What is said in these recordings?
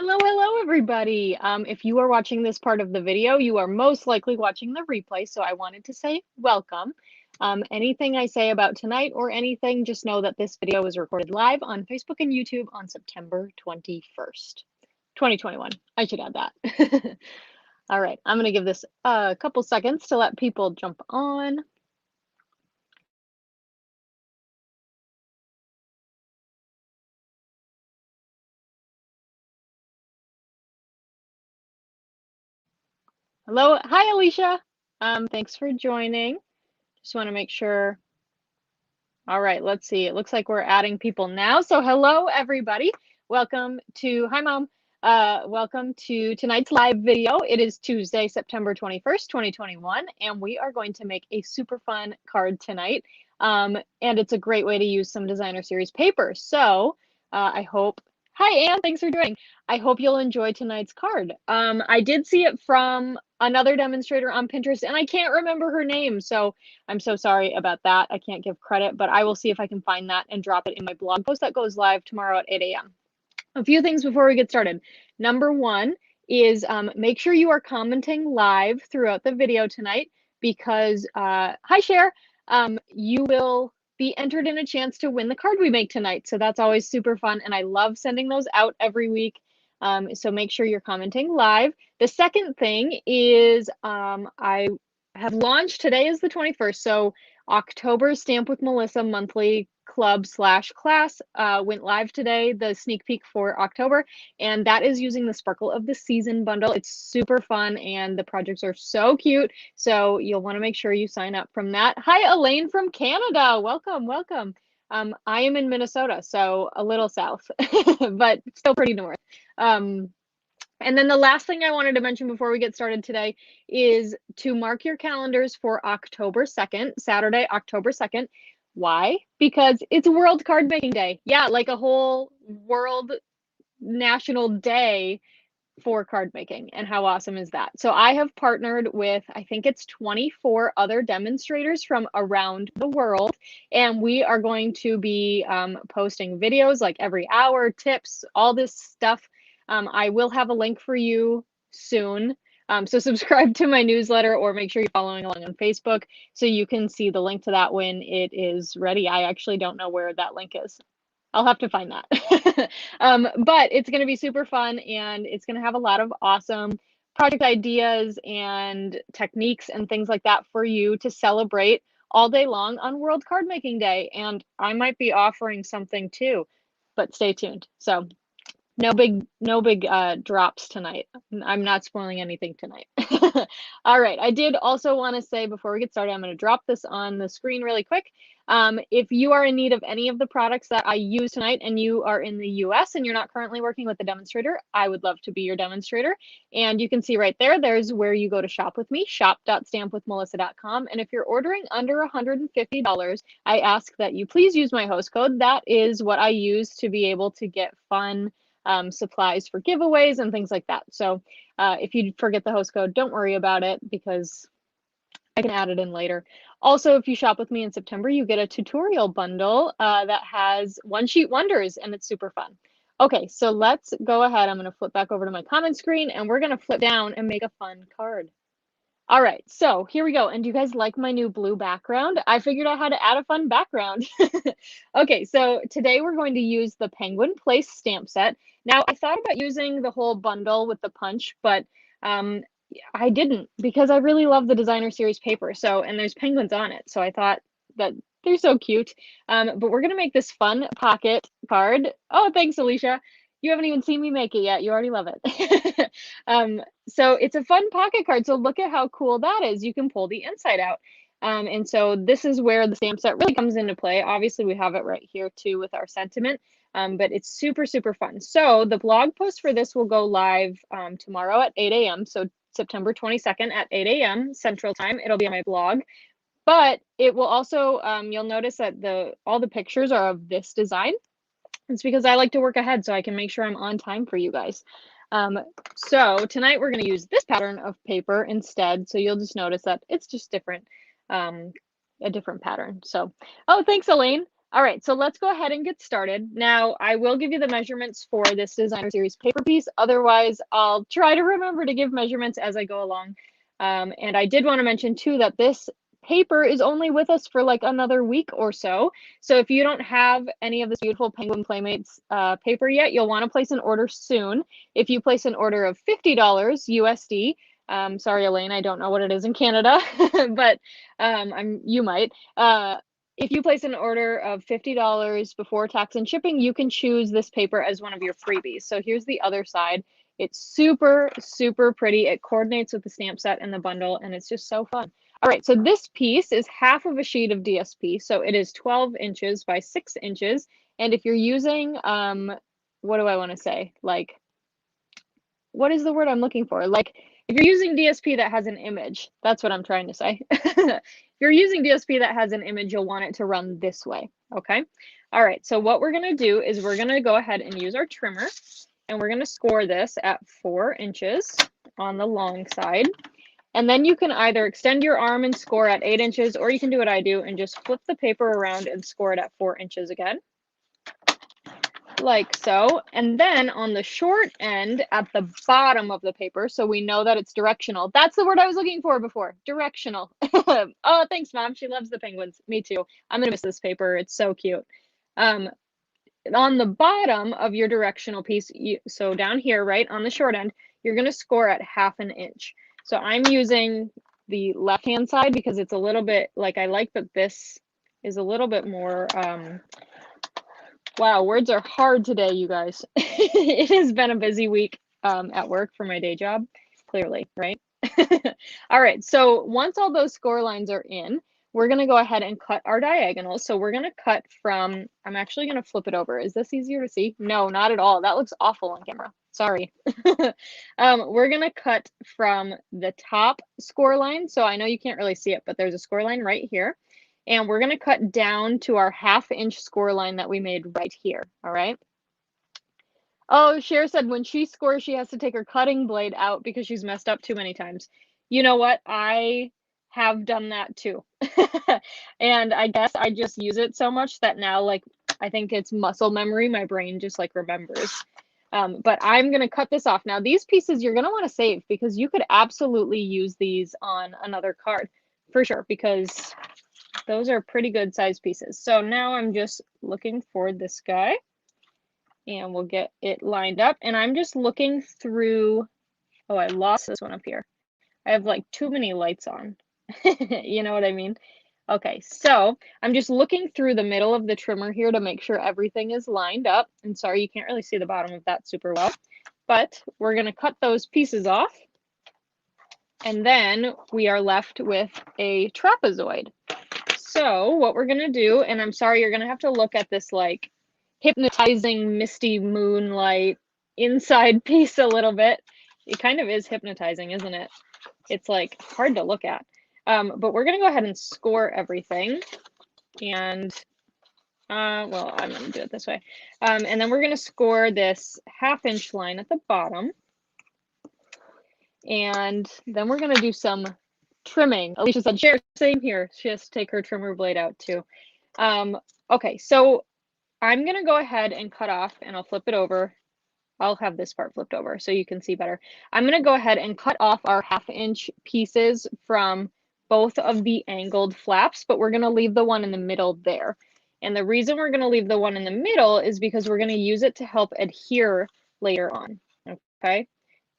Hello, everybody. If you are watching this part of the video, you are most likely watching the replay, so I wanted to say welcome. Anything I say about tonight or anything, just know that this video was recorded live on Facebook and YouTube on September 21st, 2021. I should add that. All right, I'm going to give this a couple seconds to let people jump on. Hello, hi Alicia. Thanks for joining. Just want to make sure. All right, let's see. It looks like we're adding people now. So hello, everybody. Welcome to, hi, Mom. Welcome to tonight's live video. It is Tuesday, September 21st, 2021, and we are going to make a super fun card tonight. And it's a great way to use some designer series paper. So I hope, hi, Anne, thanks for joining. I hope you'll enjoy tonight's card. I did see it from another demonstrator on Pinterest, and I can't remember her name. So I'm so sorry about that. I can't give credit, but I will see if I can find that and drop it in my blog post that goes live tomorrow at 8 a.m. A few things before we get started. Number one is make sure you are commenting live throughout the video tonight because, hi Cher, you will be entered in a chance to win the card we make tonight. So that's always super fun. And I love sending those out every week. So make sure you're commenting live. The second thing is I have launched, today is the 21st. So October Stamp with Melissa monthly club/class went live today, the sneak peek for October, and that is using the Sparkle of the Season bundle. It's super fun and the projects are so cute. So you'll want to make sure you sign up from that. Hi, Elaine from Canada. Welcome, welcome. I am in Minnesota, so a little south, but still pretty north. And then the last thing I wanted to mention before we get started today is to mark your calendars for October 2nd, Saturday, October 2nd. Why? Because it's World Card Making Day. Yeah, like a whole world national day for card making. And how awesome is that? So I have partnered with, I think it's 24 other demonstrators from around the world. And we are going to be posting videos like every hour, tips, all this stuff. I will have a link for you soon. So subscribe to my newsletter or make sure you're following along on Facebook so you can see the link to that when it is ready. I actually don't know where that link is. I'll have to find that. But it's going to be super fun and it's going to have a lot of awesome project ideas and techniques and things like that for you to celebrate all day long on World Card Making Day. And I might be offering something too, but stay tuned. So no big drops tonight. I'm not spoiling anything tonight. All right, I did also want to say before we get started, I'm going to drop this on the screen really quick. If you are in need of any of the products that I use tonight and you are in the US and you're not currently working with a demonstrator, I would love to be your demonstrator. And you can see right there, there's where you go to shop with me, shop.stampwithmelissa.com. And if you're ordering under $150, I ask that you please use my host code. That is what I use to be able to get fun supplies for giveaways and things like that. So if you forget the host code, don't worry about it because I can add it in later. Also, if you shop with me in September, you get a tutorial bundle that has one sheet wonders and it's super fun. Okay, so let's go ahead. I'm going to flip back over to my comment screen and we're going to flip down and make a fun card. All right, so here we go. And do you guys like my new blue background? I figured out how to add a fun background. Okay, so today we're going to use the Penguin Place stamp set. Now, I thought about using the whole bundle with the punch, but I didn't because I really love the designer series paper. So, and there's penguins on it. So I thought that they're so cute. But we're going to make this fun pocket card. Oh, thanks, Alicia. You haven't even seen me make it yet. You already love it. So it's a fun pocket card. So look at how cool that is. You can pull the inside out. And so this is where the stamp set really comes into play. Obviously, we have it right here too with our sentiment, but it's super, super fun. So the blog post for this will go live tomorrow at 8 a.m. So September 22nd at 8 a.m. Central Time. It'll be on my blog. But it will also, you'll notice that all the pictures are of this design. It's because I like to work ahead so I can make sure I'm on time for you guys. So tonight we're going to use this pattern of paper instead. So you'll just notice that it's just different, a different pattern. So, oh, thanks, Elaine. All right, so let's go ahead and get started. Now, I will give you the measurements for this designer series paper piece. Otherwise, I'll try to remember to give measurements as I go along. And I did want to mention too that this paper is only with us for like another week or so. So if you don't have any of this beautiful Penguin Playmates paper yet, you'll want to place an order soon. If you place an order of $50 USD, sorry, Elaine, I don't know what it is in Canada, but you might. If you place an order of $50 before tax and shipping, you can choose this paper as one of your freebies. So here's the other side. It's super, super pretty. It coordinates with the stamp set and the bundle, and it's just so fun. All right, so this piece is half of a sheet of DSP. So it is 12 inches by 6 inches. And if you're using, what do I want to say? Like, what is the word I'm looking for? Like, if you're using DSP that has an image, that's what I'm trying to say. If you're using DSP that has an image, you'll want it to run this way, okay? All right, so what we're gonna do is we're gonna go ahead and use our trimmer, and we're gonna score this at 4 inches on the long side. And then you can either extend your arm and score at 8 inches, or you can do what I do and just flip the paper around and score it at 4 inches again. Like so. And then on the short end at the bottom of the paper, so we know that it's directional. That's the word I was looking for before, directional. Oh, thanks, Mom. She loves the penguins. Me too. I'm gonna miss this paper. It's so cute. On the bottom of your directional piece, so down here, right on the short end, you're gonna score at 1/2 inch. So I'm using the left-hand side because it's a little bit, like, I like that this is a little bit more, wow, words are hard today, you guys. It has been a busy week at work for my day job, clearly, right? All right, so once all those score lines are in, we're gonna go ahead and cut our diagonals. So we're gonna cut from, I'm actually gonna flip it over. Is this easier to see? No, not at all. That looks awful on camera. Sorry. We're gonna cut from the top score line. So I know you can't really see it, but there's a score line right here. And we're gonna cut down to our 1/2 inch score line that we made right here, all right? Oh, Cher said when she scores, she has to take her cutting blade out because she's messed up too many times. You know what? I have done that too. And I guess I just use it so much that now, like, I think it's muscle memory. My brain just like remembers. But I'm gonna cut this off. Now, these pieces you're gonna wanna save because you could absolutely use these on another card for sure, because those are pretty good size pieces. So now I'm just looking for this guy and we'll get it lined up. And I'm just looking through, oh, I lost this one up here. I have like too many lights on. You know what I mean? Okay, so I'm just looking through the middle of the trimmer here to make sure everything is lined up. And sorry, you can't really see the bottom of that super well, but we're gonna cut those pieces off. And then we are left with a trapezoid. So what we're gonna do, and I'm sorry, you're gonna have to look at this like hypnotizing misty moonlight inside piece a little bit. It kind of is hypnotizing, isn't it? It's like hard to look at. But we're gonna go ahead and score everything. And well, I'm gonna do it this way. And then we're gonna score this 1/2 inch line at the bottom. And then we're gonna do some trimming. Alicia said, "Share, same here." She has to take her trimmer blade out too. Okay, so I'm gonna go ahead and cut off, and I'll flip it over. I'll have this part flipped over so you can see better. I'm gonna go ahead and cut off our 1/2 inch pieces from both of the angled flaps, but we're gonna leave the one in the middle there. And the reason we're gonna leave the one in the middle is because we're gonna use it to help adhere later on, okay?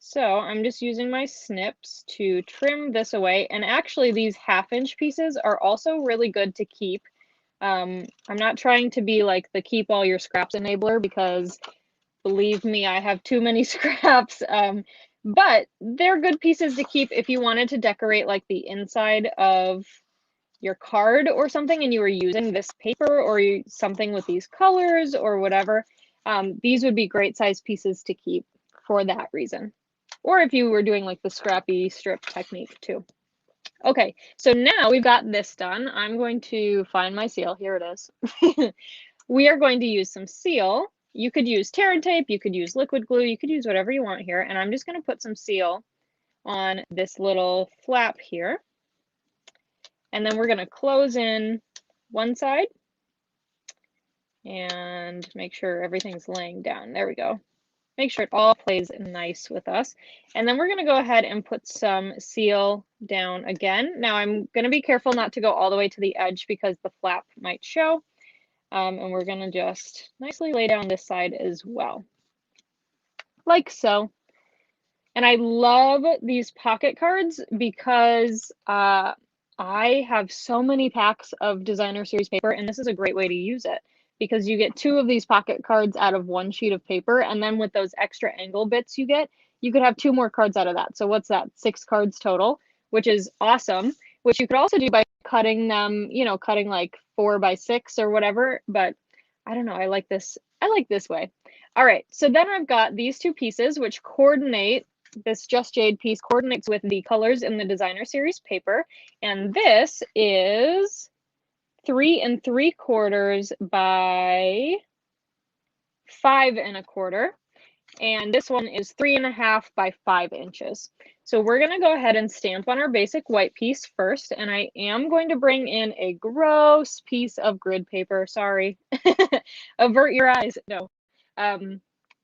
So I'm just using my snips to trim this away. And actually these 1/2 inch pieces are also really good to keep. I'm not trying to be like the keep all your scraps enabler because believe me, I have too many scraps. But they're good pieces to keep if you wanted to decorate like the inside of your card or something and you were using this paper or something with these colors or whatever. These would be great size pieces to keep for that reason. Or if you were doing like the scrappy strip technique too. Okay, so now we've got this done. I'm going to find my seal. Here it is. We are going to use some seal. You could use tear and tape, you could use liquid glue, you could use whatever you want here. And I'm just going to put some seal on this little flap here. And then we're going to close in one side and make sure everything's laying down. There we go. Make sure it all plays nice with us. And then we're going to go ahead and put some seal down again. Now I'm going to be careful not to go all the way to the edge because the flap might show. And we're going to just nicely lay down this side as well, like so. And I love these pocket cards because I have so many packs of designer series paper, and this is a great way to use it because you get 2 of these pocket cards out of 1 sheet of paper, and then with those extra angle bits you get, you could have 2 more cards out of that. So what's that? 6 cards total, which is awesome, which you could also do by cutting them, you know, cutting like 4 by 6 or whatever, but I don't know, I like this way. All right, so then I've got these 2 pieces which coordinate. This Just Jade piece coordinates with the colors in the designer series paper, and this is 3 3/4 by 5 1/4, and this one is 3 1/2 by 5 inches. So we're going to go ahead and stamp on our basic white piece first, and I am going to bring in a gross piece of grid paper. Sorry, avert your eyes. No,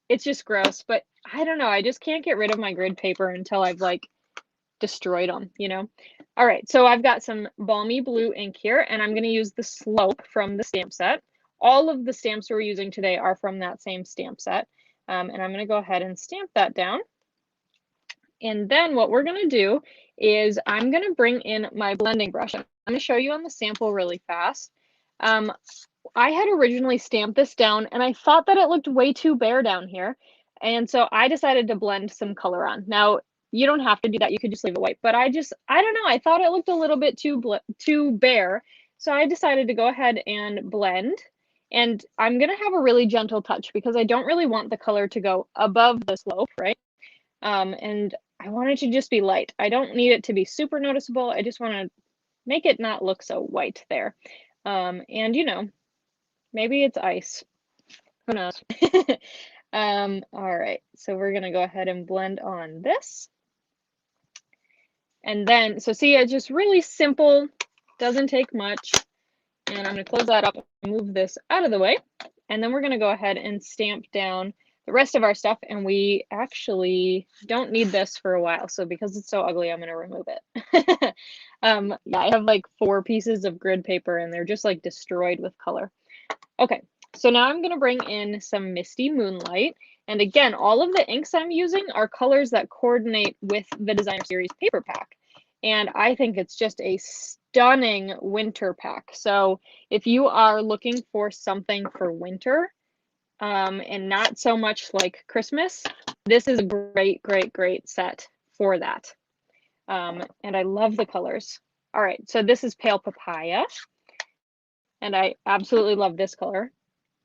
it's just gross, but I don't know. I just can't get rid of my grid paper until I've like destroyed them, you know? All right, so I've got some balmy blue ink here, and I'm going to use the Slope from the stamp set. All of the stamps we're using today are from that same stamp set. And I'm going to go ahead and stamp that down. And then what we're going to do is I'm going to bring in my blending brush. I'm going to show you on the sample really fast. I had originally stamped this down and I thought that it looked way too bare down here. And so I decided to blend some color on. Now, you don't have to do that. You could just leave it white. But I don't know. I thought it looked a little bit too bare. So I decided to go ahead and blend. And I'm going to have a really gentle touch because I don't really want the color to go above the slope, right? And I want it to just be light. I don't need it to be super noticeable. I just want to make it not look so white there. And you know, maybe it's ice. Who knows? All right, so we're gonna go ahead and blend on this. And then, so see, it's just really simple, doesn't take much. And I'm gonna close that up and move this out of the way. And then we're gonna go ahead and stamp down the rest of our stuff. And we actually don't need this for a while. So because it's so ugly, I'm gonna remove it. Yeah, I have like 4 pieces of grid paper and they're just like destroyed with color. Okay, so now I'm going to bring in some Misty Moonlight. And again, all of the inks I'm using are colors that coordinate with the designer series paper pack. And I think it's just a stunning winter pack. So if you are looking for something for winter and not so much like Christmas, this is a great, great, great set for that. And I love the colors. All right, so this is Pale Papaya. And I absolutely love this color.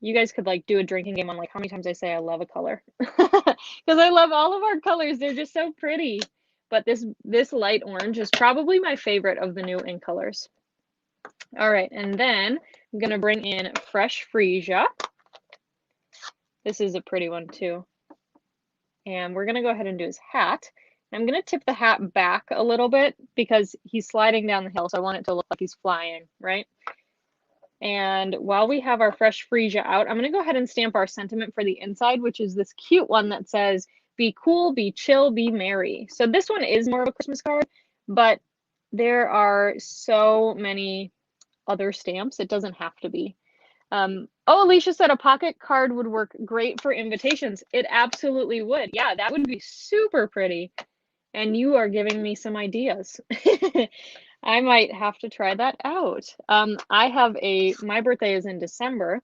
You guys could like do a drinking game on like how many times I say I love a color. Because I love all of our colors. They're just so pretty. But this light orange is probably my favorite of the new ink colors. All right, and then I'm going to bring in Fresh Freesia. This is a pretty one too. And we're going to go ahead and do his hat. I'm going to tip the hat back a little bit because he's sliding down the hill, so I want it to look like he's flying, right? And while we have our Fresh Freesia out, I'm going to go ahead and stamp our sentiment for the inside, which is this cute one that says, be cool, be chill, be merry. So this one is more of a Christmas card, but there are so many other stamps. It doesn't have to be. Oh, Alicia said a pocket card would work great for invitations. It absolutely would. Yeah, that would be super pretty. And you are giving me some ideas. I might have to try that out. I have my birthday is in December,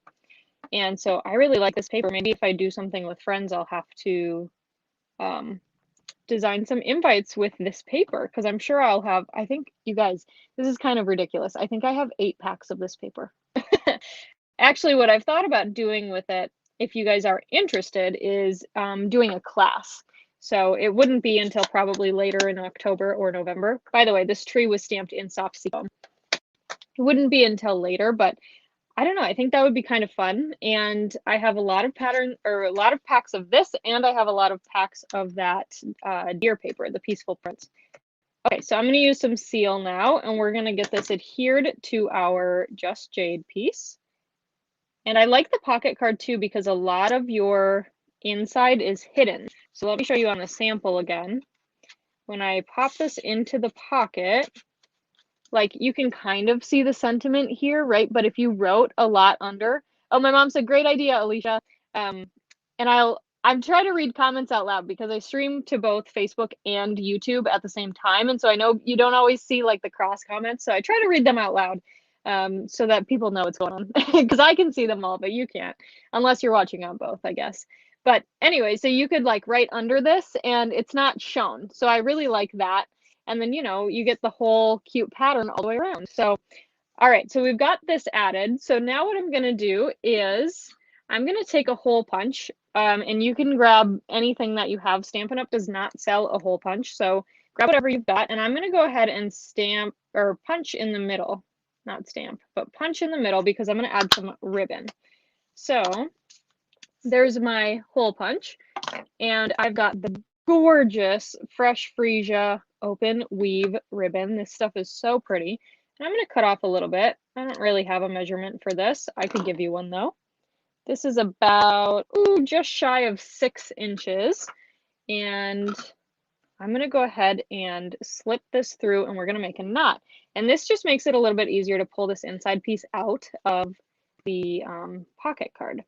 and so I really like this paper. Maybe if I do something with friends, I'll have to design some invites with this paper because I'm sure I'll have, I think, you guys, this is kind of ridiculous. I think I have 8 packs of this paper. Actually, what I've thought about doing with it, if you guys are interested, is doing a class. So it wouldn't be until probably later in October or November. By the way, this tree was stamped in soft seafoam. It wouldn't be until later, but I don't know. I think that would be kind of fun. And I have a lot of a lot of packs of this, and I have a lot of packs of that deer paper, the Peaceful Prints. Okay, so I'm going to use some seal now, and we're going to get this adhered to our Just Jade piece. And I like the pocket card too because a lot of your inside is hidden. So let me show you on the sample again. When I pop this into the pocket, like you can kind of see the sentiment here, right? But if you wrote a lot under, oh, my mom said, great idea, Alicia. And I'm trying to read comments out loud because I stream to both Facebook and YouTube at the same time. And so I know you don't always see like the cross comments. So I try to read them out loud so that people know what's going on because I can see them all, but you can't unless you're watching on both, I guess. But anyway, so you could like write under this and it's not shown. So I really like that. And then, you know, you get the whole cute pattern all the way around. So, all right, so we've got this added. So now what I'm going to do is I'm going to take a hole punch and you can grab anything that you have. Stampin' Up! Does not sell a hole punch. So grab whatever you've got. And I'm going to go ahead and stamp or punch in the middle, not stamp, but punch in the middle because I'm going to add some ribbon. So there's my hole punch and I've got the gorgeous Fresh Freesia open weave ribbon. This stuff is so pretty. And I'm going to cut off a little bit. I don't really have a measurement for this. I could give you one though. This is about, just shy of 6 inches. And I'm going to go ahead and slip this through and we're going to make a knot. And this just makes it a little bit easier to pull this inside piece out of the pocket card.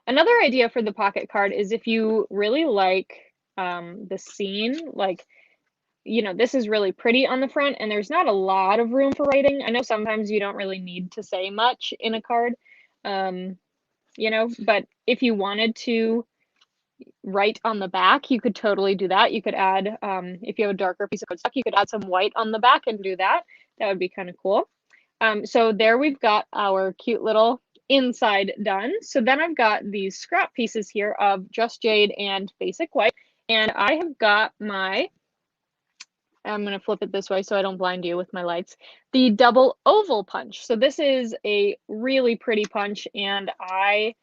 Another idea for the pocket card is if you really like the scene, like, you know, this is really pretty on the front and there's not a lot of room for writing. I know sometimes you don't really need to say much in a card, you know, but if you wanted to write on the back, you could totally do that. You could add, if you have a darker piece of cardstock, you could add some white on the back and do that. That would be kind of cool. So there we've got our cute little inside done. So then I've got these scrap pieces here of Just Jade and Basic White. And I have got my, I'm going to flip it this way so I don't blind you with my lights, the double oval punch. So this is a really pretty punch and I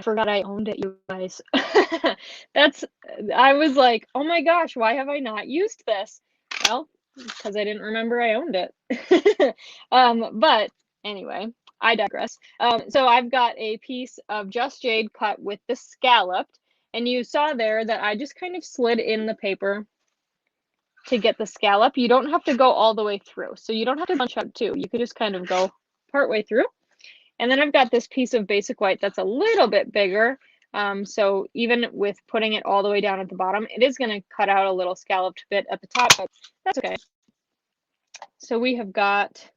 forgot I owned it, you guys. I was like, oh my gosh, why have I not used this? Well, because I didn't remember I owned it. But anyway, I digress. So I've got a piece of Just Jade cut with the scalloped, and you saw there that I just kind of slid in the paper to get the scallop. You don't have to go all the way through, so you don't have to punch out too. You could just kind of go part way through. And then I've got this piece of Basic White that's a little bit bigger. So even with putting it all the way down at the bottom, it is going to cut out a little scalloped bit at the top, but that's okay. So we have got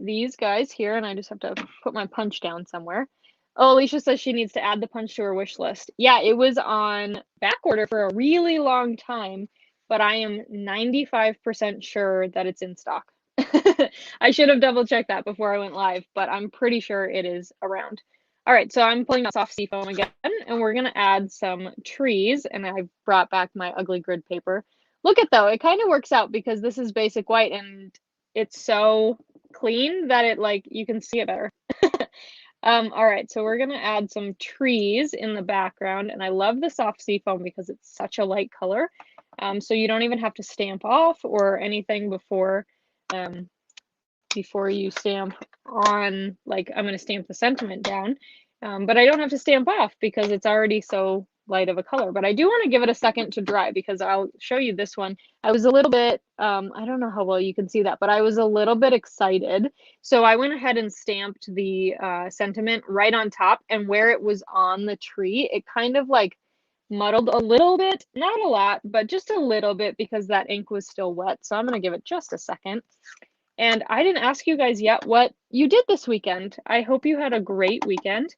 these guys here, and I just have to put my punch down somewhere. Oh, Alicia says she needs to add the punch to her wish list. Yeah, it was on back order for a really long time, but I am 95% sure that it's in stock. I should have double checked that before I went live, but I'm pretty sure it is around. All right, so I'm pulling out soft seafoam again, and we're going to add some trees, and I've brought back my ugly grid paper. Look at though, it kind of works out because this is Basic White, and it's so clean that it, like, you can see it better. All right, so we're going to add some trees in the background, and I love the soft seafoam because it's such a light color, so you don't even have to stamp off or anything before you stamp on, like, I'm going to stamp the sentiment down, but I don't have to stamp off because it's already so light of a color. But I do want to give it a second to dry because I'll show you this one. I was a little bit, I don't know how well you can see that, but I was a little bit excited. So I went ahead and stamped the sentiment right on top, and where it was on the tree, it kind of like muddled a little bit, not a lot, but just a little bit because that ink was still wet. So I'm going to give it just a second. And I didn't ask you guys yet what you did this weekend. I hope you had a great weekend.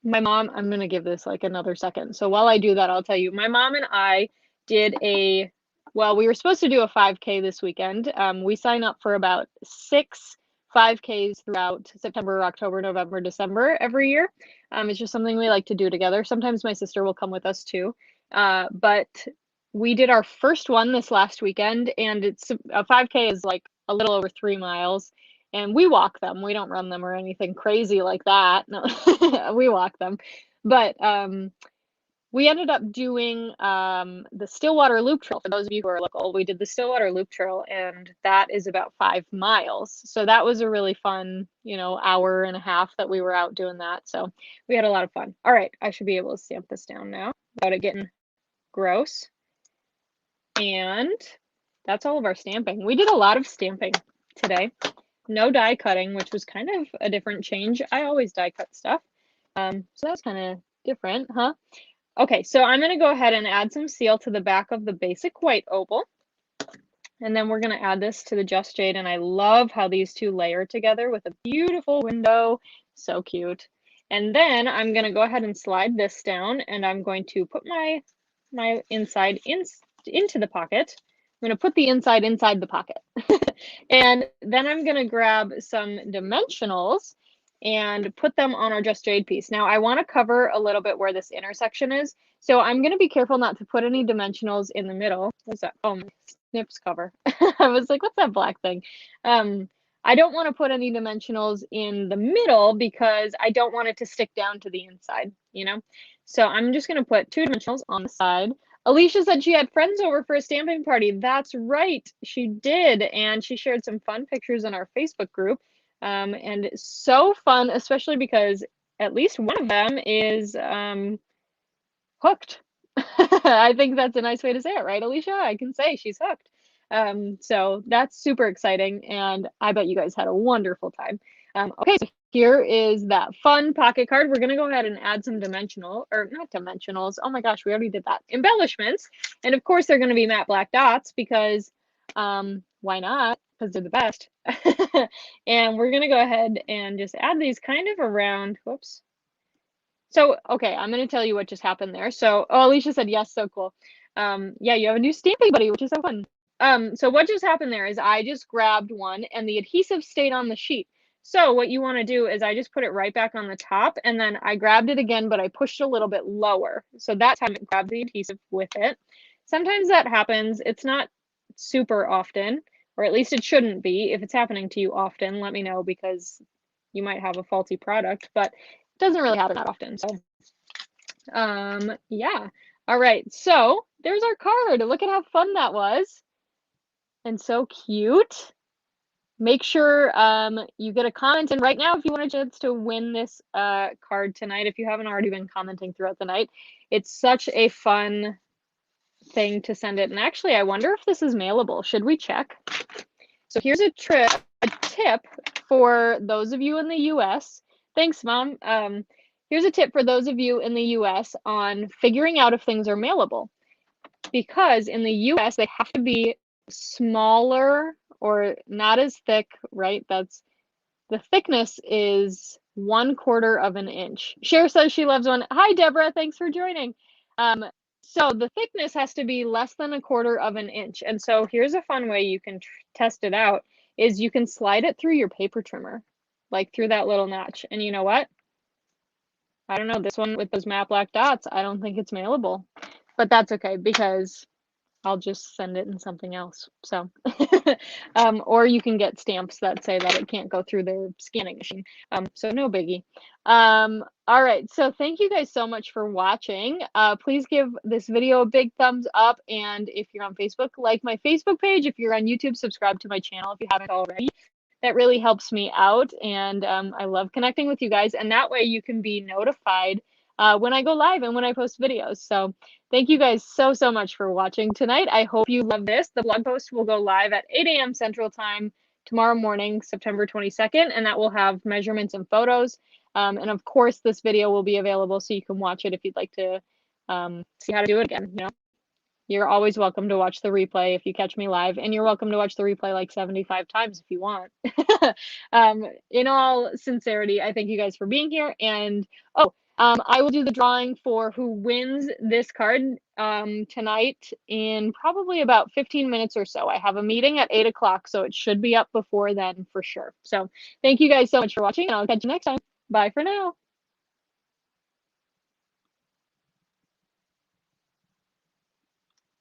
My mom, I'm going to give this like another second. So while I do that, I'll tell you, my mom and I did well, we were supposed to do a 5K this weekend. We sign up for about 6 5Ks throughout September, October, November, December every year. It's just something we like to do together. Sometimes my sister will come with us too. But we did our first one this last weekend, and it's a 5K is like a little over 3 miles, and we walk them. We don't run them or anything crazy like that. No, we walk them. But we ended up doing the Stillwater Loop Trail. For those of you who are local, we did the Stillwater Loop Trail, and that is about 5 miles. So that was a really fun, hour and a half that we were out doing that. So we had a lot of fun. All right, I should be able to stamp this down now without it getting gross. And that's all of our stamping. We did a lot of stamping today. No die cutting, which was kind of a different change. I always die cut stuff. So that's kind of different, huh? Okay, so I'm going to go ahead and add some seal to the back of the basic white oval. And then we're going to add this to the Just Jade. And I love how these two layer together with a beautiful window. So cute. And then I'm going to go ahead and slide this down, and I'm going to put my inside into the pocket. I'm going to put the inside the pocket. And then I'm going to grab some dimensionals and put them on our Just Jade piece. Now I want to cover a little bit where this intersection is. So I'm going to be careful not to put any dimensionals in the middle. What's that? Oh, my snips cover. I was like, what's that black thing? I don't want to put any dimensionals in the middle because I don't want it to stick down to the inside, So I'm just going to put 2 dimensionals on the side. Alicia said she had friends over for a stamping party. That's right, she did. And she shared some fun pictures in our Facebook group. And it's so fun, especially because at least one of them is hooked. I think that's a nice way to say it, right, Alicia? I can say she's hooked. So that's super exciting, and I bet you guys had a wonderful time. Okay, so here is that fun pocket card. We're going to go ahead and add some not dimensionals. Oh my gosh, we already did that. Embellishments. And of course, they're going to be matte black dots because why not? Because they're the best. And we're going to go ahead and just add these kind of around. Whoops. So, okay, I'm going to tell you what just happened there. So, Alicia said, yes, so cool. Yeah, you have a new stamping buddy, which is so fun. So what just happened there is I just grabbed one and the adhesive stayed on the sheet. So what you want to do is I just put it right back on the top, and then I grabbed it again, but I pushed a little bit lower. So that time it grabbed the adhesive with it. Sometimes that happens. It's not super often, or at least it shouldn't be. If it's happening to you often, let me know because you might have a faulty product, but it doesn't really happen that often. So yeah. All right. So there's our card. Look at how fun that was. And so cute. Make sure you get a comment in right now if you want a chance to win this card tonight, if you haven't already been commenting throughout the night. It's such a fun thing to send it. And actually, I wonder if this is mailable. Should we check? So here's a tip for those of you in the US. Thanks, Mom. Here's a tip for those of you in the US on figuring out if things are mailable. Because in the US, they have to be smaller or not as thick, right? The thickness is 1/4 of an inch. Cher says she loves one. Hi, Deborah. Thanks for joining. So the thickness has to be less than 1/4 of an inch. And so here's a fun way you can test it out is you can slide it through your paper trimmer, like through that little notch. And you know what? I don't know, this one with those matte black dots, I don't think it's mailable, but that's okay because I'll just send it in something else. So, or you can get stamps that say that it can't go through their scanning machine. So no biggie. All right. So thank you guys so much for watching. Please give this video a big thumbs up. And if you're on Facebook, like my Facebook page. If you're on YouTube, subscribe to my channel if you haven't already. That really helps me out. And I love connecting with you guys. And that way you can be notified when I go live and when I post videos. So thank you guys so much for watching tonight. I hope you love this. The blog post will go live at 8 a.m. Central Time tomorrow morning, September 22nd, and that will have measurements and photos. And of course, this video will be available so you can watch it if you'd like to see how to do it again. You're always welcome to watch the replay if you catch me live, and you're welcome to watch the replay like 75 times if you want. In all sincerity, I thank you guys for being here. And I will do the drawing for who wins this card tonight in probably about 15 minutes or so. I have a meeting at 8 o'clock, so it should be up before then for sure. So thank you guys so much for watching, and I'll catch you next time. Bye for now.